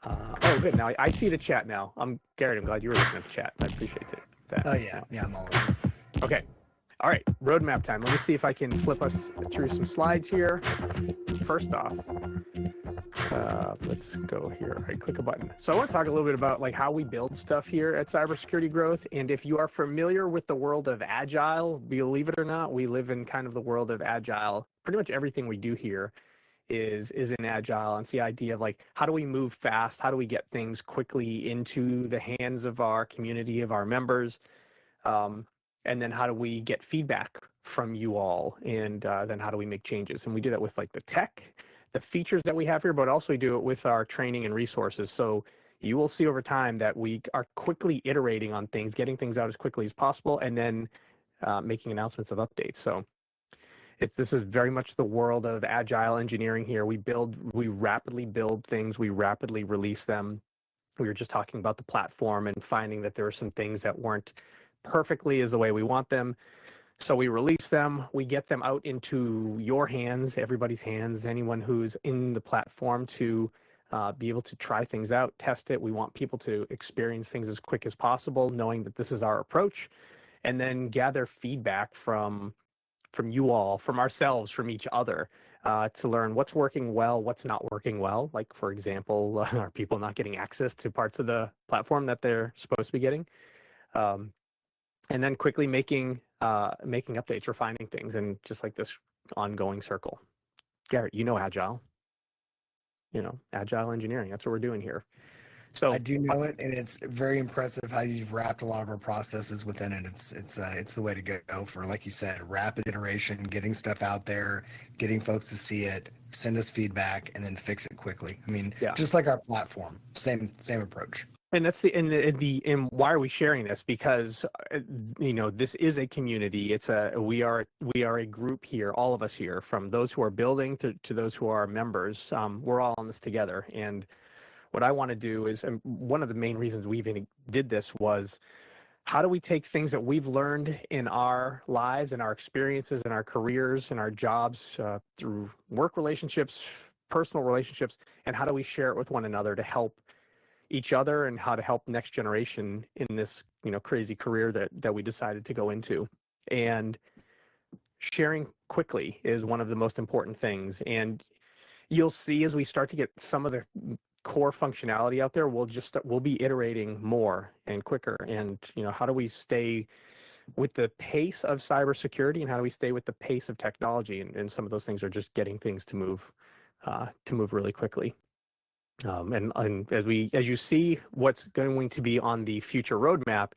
Oh, good. Now I see the chat now. Garrett, I'm glad you were looking at the chat. I appreciate that. Oh yeah, yeah, I'm all over. Okay. All right, roadmap time. Let me see if I can flip us through some slides here. First off, let's go here. All right, click a button. So I want to talk a little bit about like how we build stuff here at Cybersecurity Growth. And if you are familiar with the world of Agile, believe it or not, we live in kind of the world of Agile. Pretty much everything we do here is in Agile. And it's the idea of like, how do we move fast? How do we get things quickly into the hands of our community, of our members? And then how do we get feedback from you all? And then how do we make changes? And we do that with like the tech, the features that we have here, but also we do it with our training and resources. So you will see over time that we are quickly iterating on things, getting things out as quickly as possible, and then making announcements of updates. So this is very much the world of Agile engineering here. We rapidly build things, we rapidly release them. We were just talking about the platform and finding that there are some things that weren't perfectly as the way we want them. So we release them, we get them out into your hands, everybody's hands, anyone who's in the platform to be able to try things out, test it. We want people to experience things as quick as possible, knowing that this is our approach, and then gather feedback from you all, from ourselves, from each other, to learn what's working well, what's not working well. Like, for example, are people not getting access to parts of the platform that they're supposed to be getting? And then quickly making updates, refining things, and just like this ongoing circle. Garrett, you know Agile. Agile engineering. That's what we're doing here. So I do know it, and it's very impressive how you've wrapped a lot of our processes within it. It's the way to go for, like you said, rapid iteration, getting stuff out there, getting folks to see it, send us feedback, and then fix it quickly. I mean, just like our platform, same approach. And that's and why are we sharing this? Because this is a community. We are a group here, all of us here, from those who are building to those who are members. We're all on this together. And what I want to do is, and one of the main reasons we even did this was, how do we take things that we've learned in our lives and our experiences and our careers and our jobs through work relationships, personal relationships, and how do we share it with one another to help each other and how to help next generation in this crazy career that we decided to go into. And sharing quickly is one of the most important things. And you'll see as we start to get some of the core functionality out there, we'll be iterating more and quicker. And how do we stay with the pace of cybersecurity, and how do we stay with the pace of technology? And some of those things are just getting things to move really quickly. And as you see what's going to be on the future roadmap,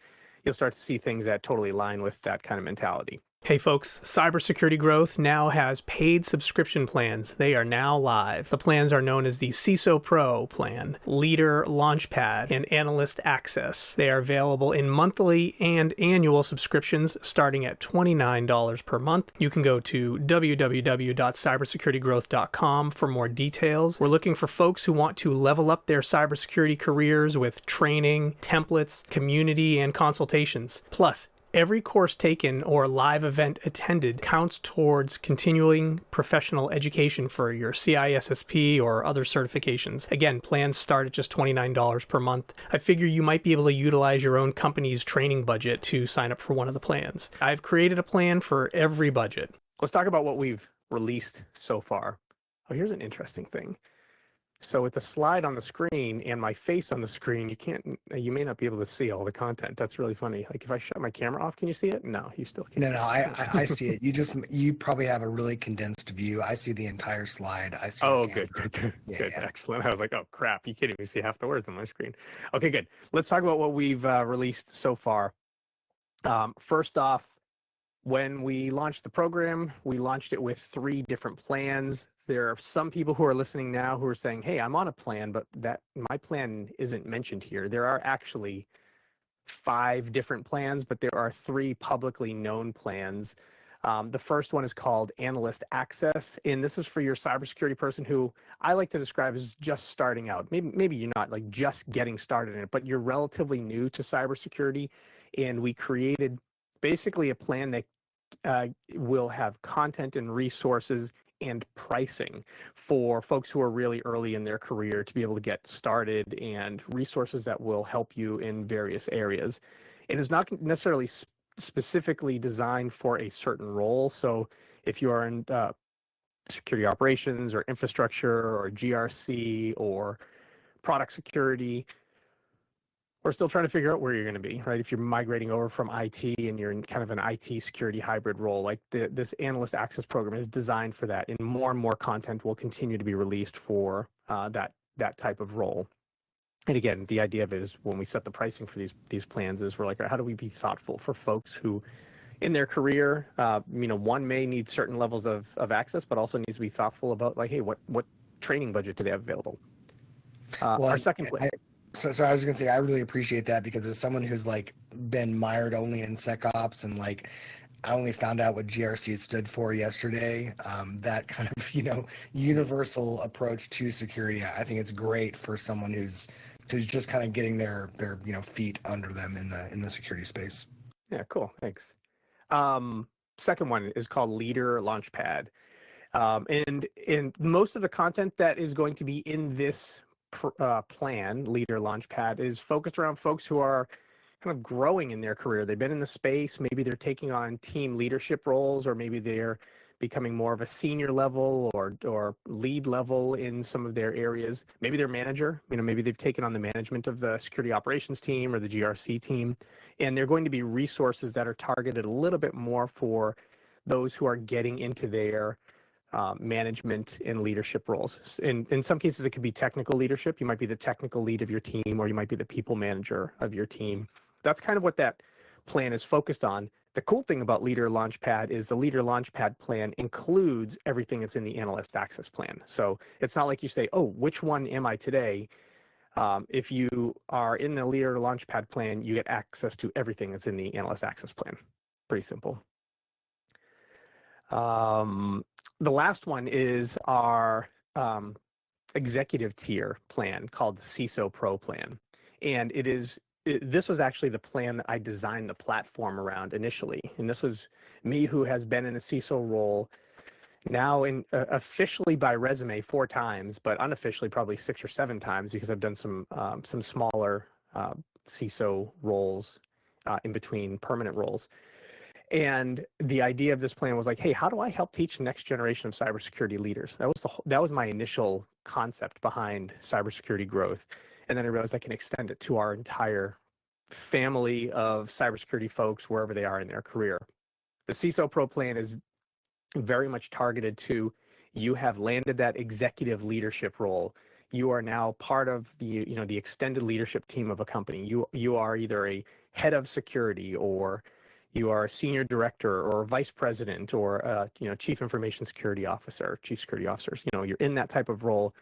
you'll start to see things that totally align with that kind of mentality. Hey folks, Cybersecurity Growth now has paid subscription plans. They are now live. The plans are known as the CISO Pro plan, Leader Launchpad, and Analyst Access. They are available in monthly and annual subscriptions starting at $29 per month. You can go to www.cybersecuritygrowth.com for more details. We're looking for folks who want to level up their cybersecurity careers with training, templates, community, and consultations. Plus, every course taken or live event attended counts towards continuing professional education for your CISSP or other certifications. Again, plans start at just $29 per month. I figure you might be able to utilize your own company's training budget to sign up for one of the plans. I've created a plan for every budget. Let's talk about what we've released so far. Oh, here's an interesting thing. So with the slide on the screen and my face on the screen, you may not be able to see all the content. That's really funny. Like if I shut my camera off, can you see it? No, you still can't. No, I see it. You probably have a really condensed view. I see the entire slide. I see. Oh, good. Excellent. I was like, oh crap, you can't even see half the words on my screen. Okay, good. Let's talk about what we've released so far. First off, when we launched the program, we launched it with 3 different plans. There are some people who are listening now who are saying, hey, I'm on a plan, but my plan isn't mentioned here. There are actually 5 different plans, but there are 3 publicly known plans. The first one is called Analyst Access, and this is for your cybersecurity person who I like to describe as just starting out. Maybe you're not like just getting started in it, but you're relatively new to cybersecurity, and we created basically a plan that will have content and resources and pricing for folks who are really early in their career to be able to get started, and resources that will help you in various areas. It is not necessarily specifically designed for a certain role. So if you are in security operations or infrastructure or GRC or product security, we're still trying to figure out where you're going to be, right? If you're migrating over from IT and you're in kind of an IT security hybrid role, like this analyst access program is designed for that, and more content will continue to be released for that type of role. And again, the idea of it is when we set the pricing for these plans is we're like, how do we be thoughtful for folks who in their career, one may need certain levels of access, but also needs to be thoughtful about like, hey, what training budget do they have available? Our second plan. So I was gonna say I really appreciate that, because as someone who's like been mired only in SecOps, and like I only found out what GRC stood for yesterday, that kind of universal approach to security, I think it's great for someone who's just kind of getting their feet under them in the security space. Yeah, cool. Thanks. Second one is called Leader Launchpad. And most of the content that is going to be in this plan, Leader Launchpad, is focused around folks who are kind of growing in their career. They've been in the space, maybe they're taking on team leadership roles, or maybe they're becoming more of a senior level or lead level in some of their areas. Maybe they're manager, maybe they've taken on the management of the security operations team or the GRC team, and they're going to be resources that are targeted a little bit more for those who are getting into their management and leadership roles. In some cases, it could be technical leadership. You might be the technical lead of your team, or you might be the people manager of your team. That's kind of what that plan is focused on. The cool thing about Leader Launchpad is the Leader Launchpad plan includes everything that's in the Analyst Access plan. So it's not like you say, oh, which one am I today? If you are in the Leader Launchpad plan, you get access to everything that's in the Analyst Access plan. Pretty simple. The last one is our executive tier plan called the CISO Pro plan. And this was actually the plan that I designed the platform around initially. And this was me, who has been in a CISO role now officially by resume 4 times, but unofficially probably 6 or 7 times, because I've done some smaller CISO roles in between permanent roles. And the idea of this plan was like, hey, how do I help teach the next generation of cybersecurity leaders? That was my initial concept behind Cybersecurity Growth. And then I realized I can extend it to our entire family of cybersecurity folks, wherever they are in their career. The CISO Pro plan is very much targeted to, you have landed that executive leadership role. You are now part of the extended leadership team of a company. You are either a head of security, or you are a senior director, or a vice president, or a chief information security officer, chief security officers. You're in that type of role,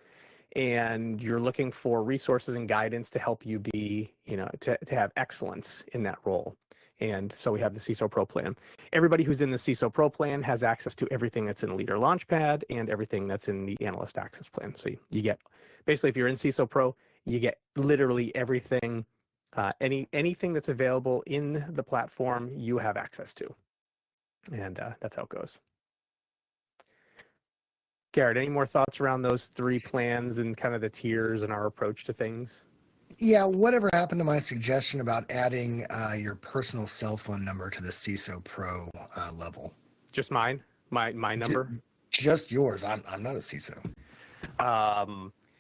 and you're looking for resources and guidance to help you be, to have excellence in that role. And so we have the CISO Pro plan. Everybody who's in the CISO Pro plan has access to everything that's in Leader Launchpad and everything that's in the Analyst Access plan. So you get, basically, if you're in CISO Pro, you get literally everything. Anything that's available in the platform, you have access to. And that's how it goes. Garrett, any more thoughts around those 3 plans and kind of the tiers and our approach to things? Yeah, whatever happened to my suggestion about adding your personal cell phone number to the CISO Pro level? Just mine? My number? Just yours. I'm not a CISO.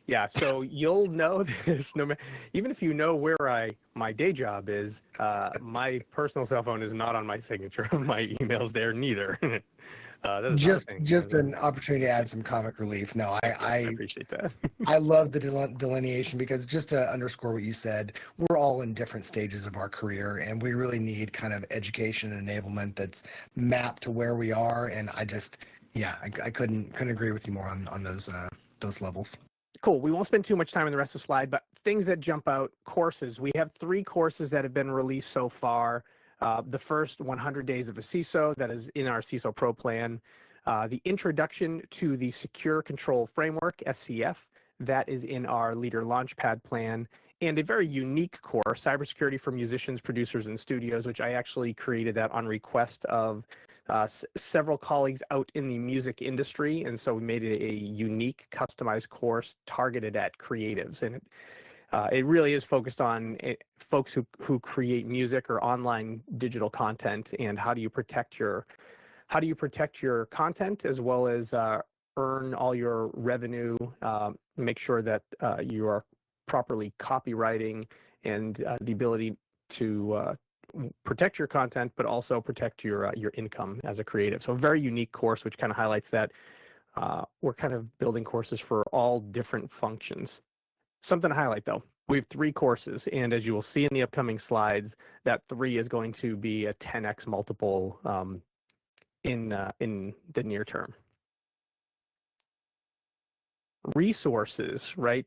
Yeah, so you'll know this even if you know where my day job is. My personal cell phone is not on my signature of my emails there neither. Just an opportunity to add some comic relief. No, I appreciate that. I love the delineation, because just to underscore what you said, we're all in different stages of our career, and we really need kind of education and enablement that's mapped to where we are. And I couldn't agree with you more on those levels. Cool. We won't spend too much time on the rest of the slide, but things that jump out: courses. We have 3 courses that have been released so far. The first, 100 Days of a CISO, that is in our CISO Pro plan. The Introduction to the Secure Control Framework, SCF, that is in our Leader Launchpad plan. And a very unique course, Cybersecurity for Musicians, Producers, and Studios, which I actually created that on request of several colleagues out in the music industry, and so we made it a unique, customized course targeted at creatives, and it really is focused on folks who create music or online digital content, and how do you protect your content, as well as earn all your revenue, make sure that you are properly copywriting, and the ability to protect your content, but also protect your income as a creative. So a very unique course, which kind of highlights that we're kind of building courses for all different functions. Something to highlight though, we have 3 courses, and as you will see in the upcoming slides, that 3 is going to be a 10x multiple in the near term. Resources, right?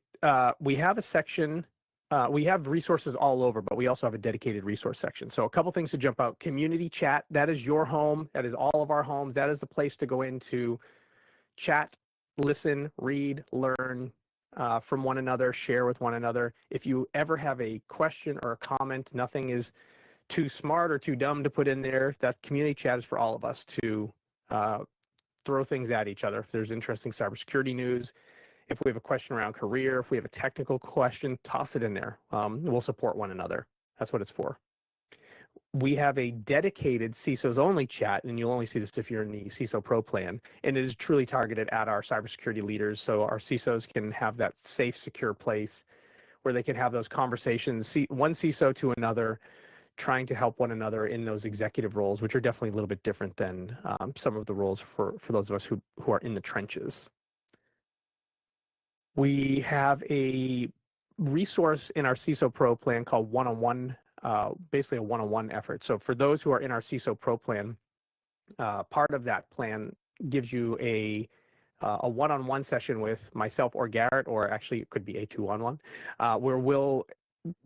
We have a section. We have resources all over, but we also have a dedicated resource section. So a couple things to jump out. Community chat, that is your home. That is all of our homes. That is the place to go into chat, listen, read, learn from one another, share with one another. If you ever have a question or a comment, nothing is too smart or too dumb to put in there. That community chat is for all of us to throw things at each other. If there's interesting cybersecurity news, if we have a question around career, if we have a technical question, toss it in there. We'll support one another. That's what it's for. We have a dedicated CISOs only chat, and you'll only see this if you're in the CISO Pro plan, and it is truly targeted at our cybersecurity leaders, so our CISOs can have that safe, secure place where they can have those conversations, one CISO to another, trying to help one another in those executive roles, which are definitely a little bit different than some of the roles for those of us who are in the trenches. We have a resource in our CISO Pro plan called one-on-one, basically a one-on-one effort. So for those who are in our CISO Pro plan, part of that plan gives you a one-on-one session with myself or Garrett, or actually it could be a 2-on-1, where we'll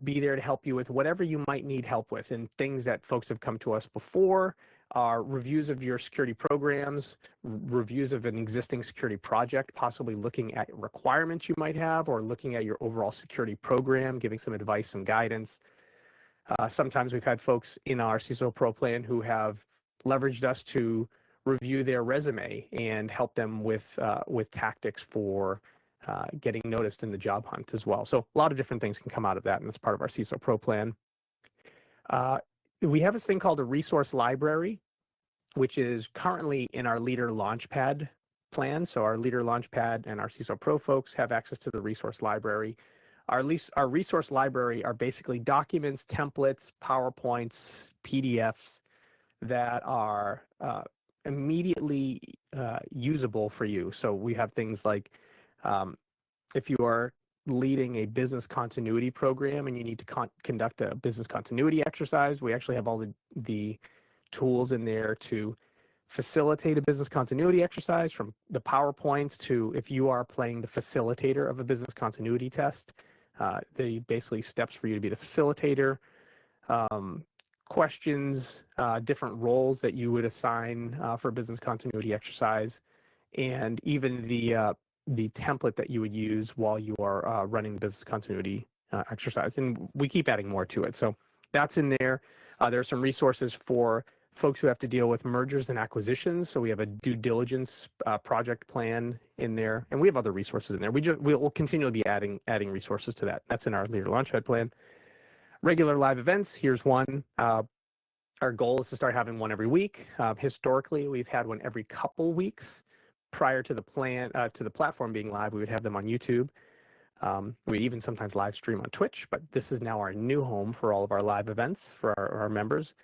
be there to help you with whatever you might need help with, and things that folks have come to us before are reviews of your security programs, reviews of an existing security project, possibly looking at requirements you might have, or looking at your overall security program, giving some advice and guidance. Sometimes we've had folks in our CISO Pro plan who have leveraged us to review their resume and help them with tactics for getting noticed in the job hunt as well. So a lot of different things can come out of that, and that's part of our CISO Pro plan. We have this thing called a resource library, which is currently in our Leader Launchpad plan. So our Leader Launchpad and our CISO Pro folks have access to the resource library. Our resource library are basically documents, templates, PowerPoints, PDFs that are immediately usable for you. So we have things like if you are leading a business continuity program and you need to conduct a business continuity exercise, we actually have all the tools in there to facilitate a business continuity exercise, from the PowerPoints to if you are playing the facilitator of a business continuity test, the basically steps for you to be the facilitator, questions, different roles that you would assign for a business continuity exercise, and even the template that you would use while you are running the business continuity exercise. And we keep adding more to it. So that's in there. There are some resources for folks who have to deal with mergers and acquisitions. So we have a due diligence project plan in there, and we have other resources in there. We'll continually be adding resources to that. That's in our Leader Launchpad plan. Regular live events. Here's one. Our goal is to start having one every week. Historically, we've had one every couple weeks. Prior to the platform being live, we would have them on YouTube. We even sometimes live stream on Twitch, but this is now our new home for all of our live events for our members.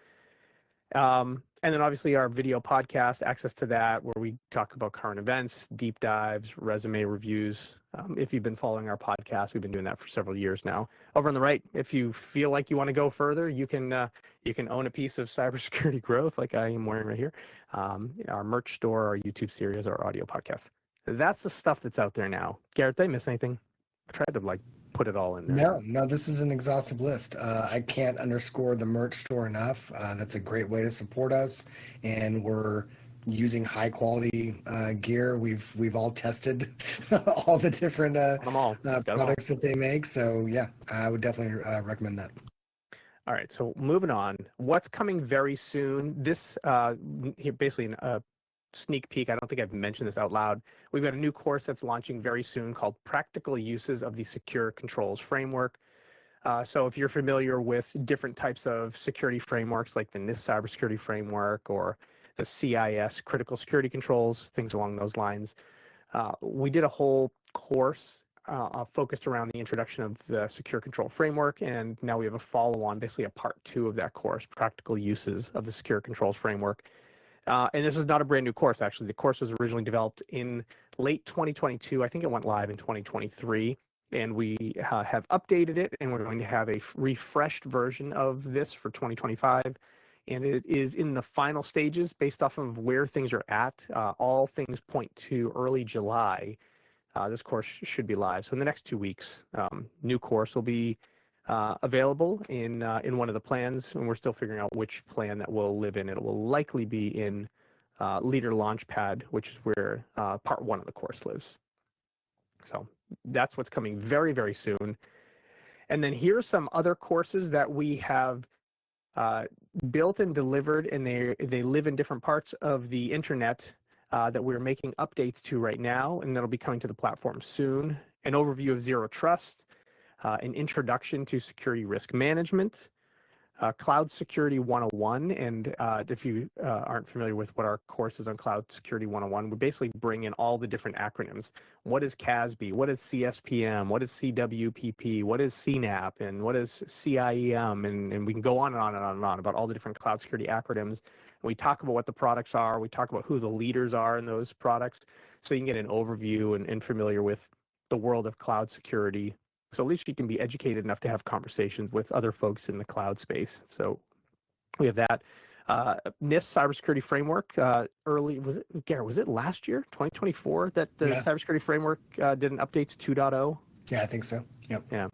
And then obviously our video podcast, access to that, where we talk about current events, deep dives, resume reviews. If you've been following our podcast, we've been doing that for several years now. Over on the right, if you feel like you want to go further, you can own a piece of Cybersecurity Growth, like I am wearing right here, our merch store, our YouTube series, our audio podcasts. That's the stuff that's out there now. Garrett, did I miss anything? I tried to put it all in there. No, this is an exhaustive list. I can't underscore the merch store enough. That's a great way to support us, and we're using high quality gear. We've all tested all the different products that they make. So yeah, I would definitely recommend that. All right, so moving on. What's coming very soon? This here basically a sneak peek. I don't think I've mentioned this out loud. We've got a new course that's launching very soon called Practical Uses of the Secure Controls Framework. So if you're familiar with different types of security frameworks like the NIST Cybersecurity Framework or the CIS Critical Security Controls, things along those lines, we did a whole course focused around the introduction of the Secure Control Framework, and now we have a follow-on, basically a part 2 of that course, Practical Uses of the Secure Controls Framework. And this is not a brand new course, actually. The course was originally developed in late 2022. I think it went live in 2023. And we have updated it, and we're going to have a refreshed version of this for 2025. And it is in the final stages based off of where things are at. All things point to early July. This course should be live. So in the next 2 weeks, new course will be available in one of the plans, and we're still figuring out which plan that will live in. It will likely be in Leader Launchpad, which is where part 1 of the course lives. So that's what's coming very, very soon. And then here are some other courses that we have built and delivered, and they live in different parts of the internet that we're making updates to right now, and that'll be coming to the platform soon. An overview of Zero Trust, an introduction to security risk management, Cloud Security 101. And if you aren't familiar with what our course is on Cloud Security 101, we basically bring in all the different acronyms. What is CASB? What is CSPM? What is CWPP? What is CNAP? And what is CIEM? And we can go on and on and on and on about all the different cloud security acronyms. We talk about what the products are. We talk about who the leaders are in those products, so you can get an overview and familiar with the world of cloud security. So at least you can be educated enough to have conversations with other folks in the cloud space. So we have that. NIST Cybersecurity Framework, Garrett, was it last year, 2024, that the Cybersecurity Framework did an update to 2.0? Yeah, I think so. Yep. Yeah.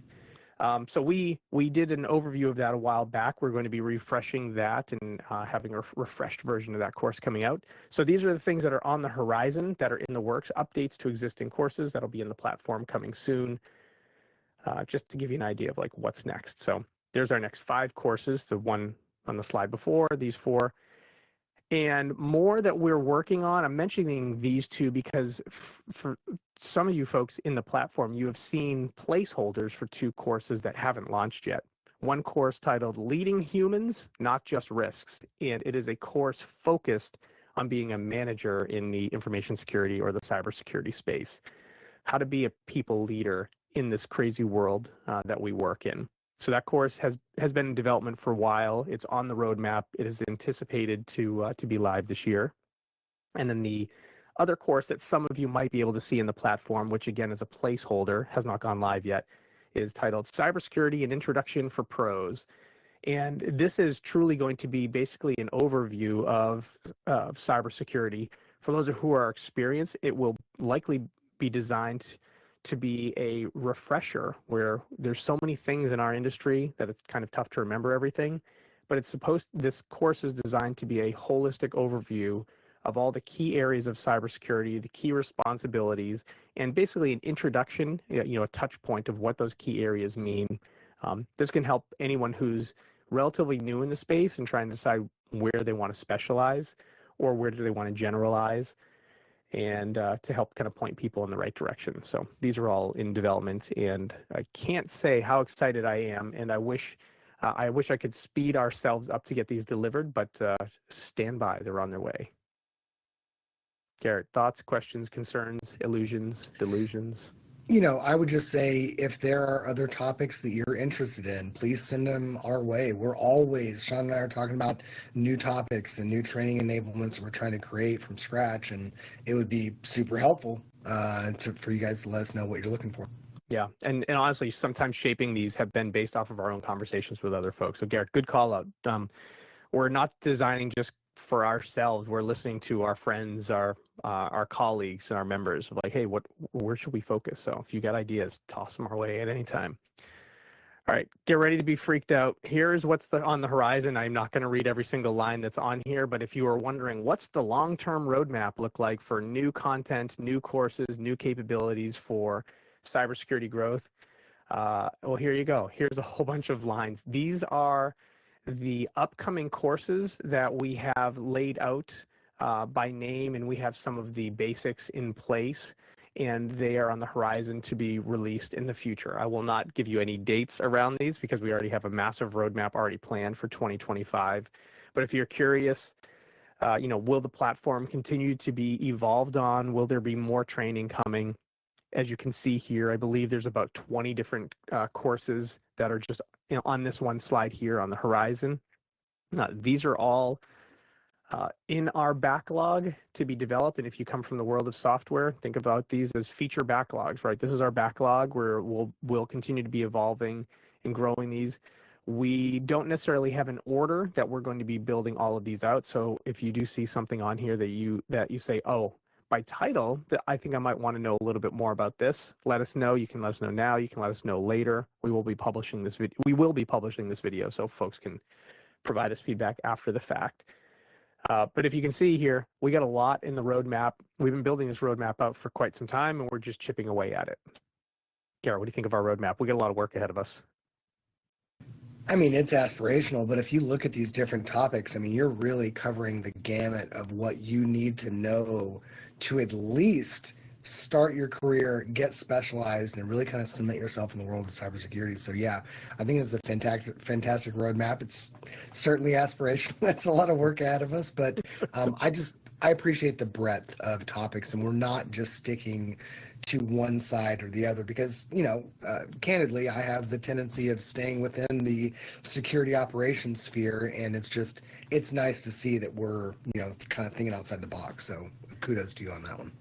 So we did an overview of that a while back. We're going to be refreshing that and having a refreshed version of that course coming out. So these are the things that are on the horizon, that are in the works, updates to existing courses that'll be in the platform coming soon. Just to give you an idea of like what's next. So there's our next 5 courses, the one on the slide before, these 4, and more that we're working on. I'm mentioning these 2 because for some of you folks in the platform, you have seen placeholders for 2 courses that haven't launched yet. One course titled Leading Humans, Not Just Risks, and it is a course focused on being a manager in the information security or the cybersecurity space. How to be a people leader in this crazy world that we work in. So that course has been in development for a while. It's on the roadmap. It is anticipated to be live this year. And then the other course that some of you might be able to see in the platform, which again is a placeholder, has not gone live yet, is titled Cybersecurity: An Introduction for Pros. And this is truly going to be basically an overview of cybersecurity. For those who are experienced, it will likely be designed to be a refresher, where there's so many things in our industry that it's kind of tough to remember everything. But this course is designed to be a holistic overview of all the key areas of cybersecurity, the key responsibilities, and basically an introduction, a touch point of what those key areas mean. This can help anyone who's relatively new in the space and trying to decide where they want to specialize or where do they want to generalize, and to help kind of point people in the right direction. So these are all in development, and I can't say how excited I am, and I wish I could speed ourselves up to get these delivered, but stand by, they're on their way. Garrett, thoughts, questions, concerns, illusions, delusions? I would just say, if there are other topics that you're interested in, please send them our way. Sean and I are talking about new topics and new training enablements we're trying to create from scratch, and it would be super helpful for you guys to let us know what you're looking for. Yeah, and honestly, sometimes shaping these have been based off of our own conversations with other folks. So Garrett, good call out. We're not designing just for ourselves. We're listening to our friends, our colleagues, and our members of like, hey, where should we focus? So if you got ideas, toss them our way at any time. All right, get ready to be freaked out. Here's what's on the horizon. I'm not going to read every single line that's on here, but if you are wondering, what's the long-term roadmap look like for new content, new courses, new capabilities for cybersecurity growth? Well, here you go. Here's a whole bunch of lines. These are the upcoming courses that we have laid out by name, and we have some of the basics in place, and they are on the horizon to be released in the future. I will not give you any dates around these because we already have a massive roadmap already planned for 2025. But if you're curious, will the platform continue to be evolved on? Will there be more training coming? As you can see here, I believe there's about 20 different courses that are just on this one slide here on the horizon. These are all in our backlog to be developed. And if you come from the world of software, think about these as feature backlogs, right? This is our backlog where we'll continue to be evolving and growing these. We don't necessarily have an order that we're going to be building all of these out. So if you do see something on here that you say, oh, by title, that I think I might want to know a little bit more about this, let us know. You can let us know now. You can let us know later. We will be publishing this video. We will be publishing this video so folks can provide us feedback after the fact. But if you can see here, we got a lot in the roadmap. We've been building this roadmap out for quite some time, and we're just chipping away at it. Garrett, what do you think of our roadmap? We got a lot of work ahead of us. I mean, it's aspirational, but if you look at these different topics, I mean, you're really covering the gamut of what you need to know to at least start your career, get specialized, and really kind of cement yourself in the world of cybersecurity. So yeah, I think it's a fantastic roadmap. It's certainly aspirational. That's a lot of work ahead of us, but I appreciate the breadth of topics, and we're not just sticking to one side or the other because, candidly, I have the tendency of staying within the security operations sphere, and it's nice to see that we're, kind of thinking outside the box. So kudos to you on that one.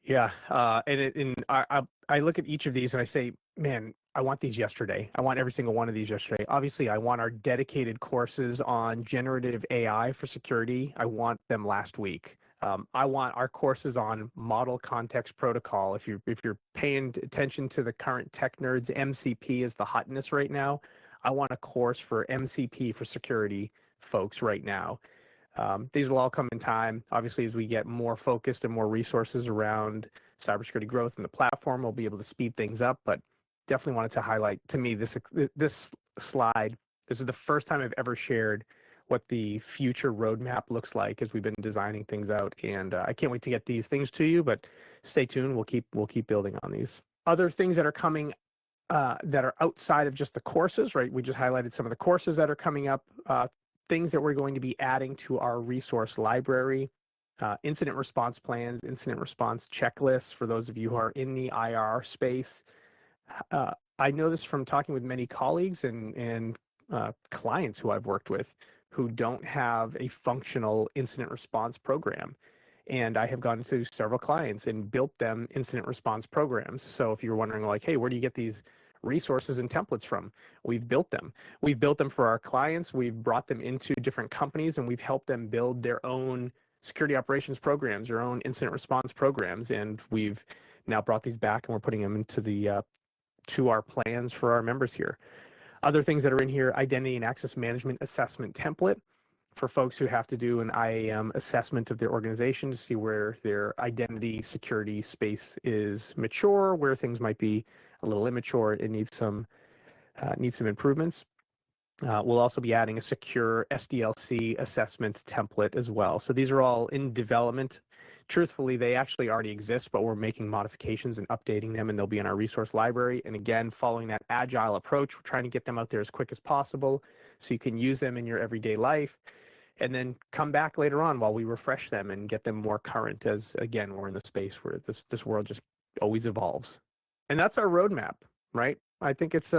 Yeah, I look at each of these and I say, man, I want these yesterday. I want every single one of these yesterday. Obviously, I want our dedicated courses on generative AI for security. I want them last week. I want our courses on model context protocol. If you're paying attention to the current tech nerds, MCP is the hotness right now. I want a course for MCP for security folks right now. These will all come in time. Obviously, as we get more focused and more resources around cybersecurity growth in the platform, we'll be able to speed things up. But definitely wanted to highlight, to me, this slide. This is the first time I've ever shared what the future roadmap looks like as we've been designing things out. And I can't wait to get these things to you, but stay tuned. We'll keep building on these. Other things that are coming that are outside of just the courses, right? We just highlighted some of the courses that are coming up, things that we're going to be adding to our resource library, incident response plans, incident response checklists for those of you who are in the IR space. I know this from talking with many colleagues and clients who I've worked with who don't have a functional incident response program. And I have gone to several clients and built them incident response programs. So if you're wondering like, hey, where do you get these resources and templates from? We've built them. We've built them for our clients. We've brought them into different companies and we've helped them build their own security operations programs, their own incident response programs. And we've now brought these back and we're putting them into to our plans for our members here. Other things that are in here, identity and access management assessment template for folks who have to do an IAM assessment of their organization to see where their identity security space is mature, where things might be a little immature and need some improvements. We'll also be adding a secure SDLC assessment template as well. So these are all in development. Truthfully, they actually already exist, but we're making modifications and updating them, and they'll be in our resource library. And again, following that agile approach, we're trying to get them out there as quick as possible so you can use them in your everyday life and then come back later on while we refresh them and get them more current as, again, we're in the space where this world just always evolves. And that's our roadmap, right? I think it's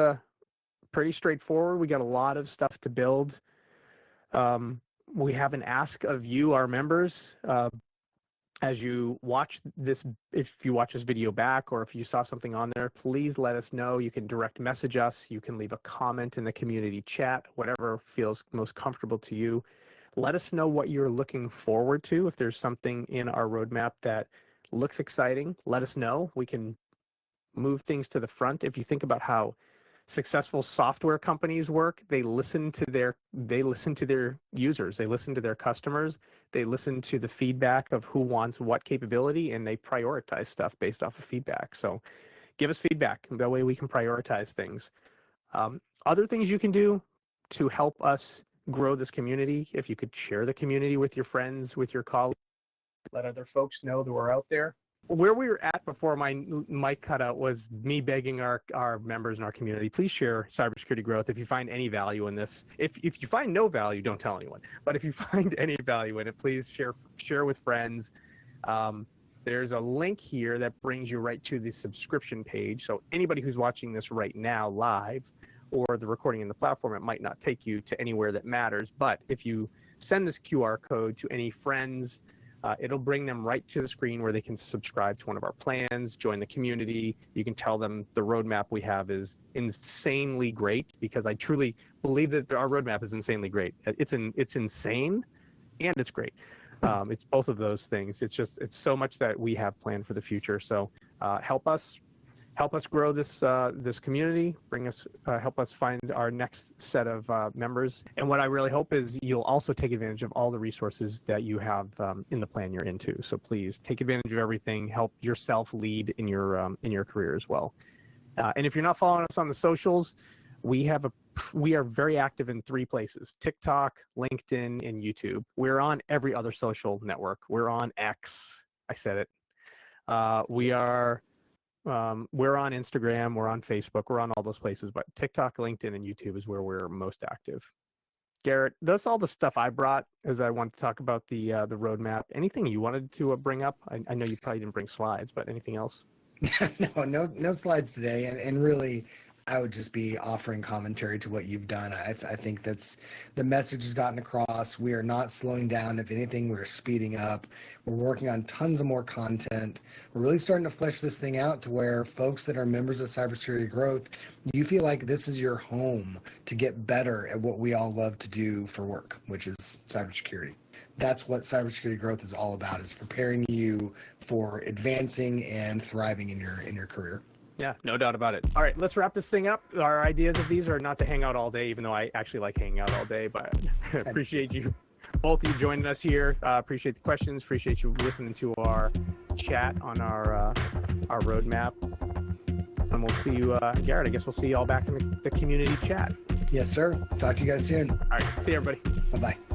pretty straightforward. We got a lot of stuff to build. We have an ask of you, our members, as you watch this, if you watch this video back or if you saw something on there, please let us know. You can direct message us. You can leave a comment in the community chat, whatever feels most comfortable to you. Let us know what you're looking forward to. If there's something in our roadmap that looks exciting, let us know. We can move things to the front. If you think about how successful software companies work, they listen to their users, they listen to their customers, they listen to the feedback of who wants what capability, and they prioritize stuff based off of feedback. So give us feedback. That way we can prioritize things. Other things you can do to help us grow this community, if you could share the community with your friends, with your colleagues, let other folks know that we're out there. Where we were at before my mic cut out was me begging our members in our community, please share Cybersecurity Growth if you find any value in this. If you find no value, don't tell anyone. But if you find any value in it, please share with friends. There's a link here that brings you right to the subscription page. So anybody who's watching this right now live or the recording in the platform, it might not take you to anywhere that matters. But if you send this QR code to any friends, it'll bring them right to the screen where they can subscribe to one of our plans, join the community. You can tell them the roadmap we have is insanely great, because I truly believe that our roadmap is insanely great. It's insane and it's great. It's both of those things. It's so much that we have planned for the future. So help us grow this community, help us find our next set of members. And what I really hope is you'll also take advantage of all the resources that you have in the plan you're into. So please take advantage of everything. Help yourself lead in your career as well. And if you're not following us on the socials, we are very active in 3 places: TikTok, LinkedIn, and YouTube. We're on every other social network. We're on X. I said it. We're on Instagram, we're on Facebook, we're on all those places, but TikTok, LinkedIn, and YouTube is where we're most active. Garrett, that's all the stuff I brought as I wanted to talk about the roadmap. Anything you wanted to bring up? I know you probably didn't bring slides, but anything else? No slides today, and really, I would just be offering commentary to what you've done. I think that's the message has gotten across. We are not slowing down. If anything, we're speeding up. We're working on tons of more content. We're really starting to flesh this thing out to where folks that are members of Cybersecurity Growth, you feel like this is your home to get better at what we all love to do for work, which is cybersecurity. That's what Cybersecurity Growth is all about, is preparing you for advancing and thriving in your career. Yeah, no doubt about it. All right, let's wrap this thing up. Our ideas of these are not to hang out all day, even though I actually like hanging out all day, but appreciate you, both of you joining us here. Appreciate the questions. Appreciate you listening to our chat on our roadmap. And we'll see you, Garrett, I guess we'll see you all back in the community chat. Yes, sir. Talk to you guys soon. All right, see you, everybody. Bye-bye.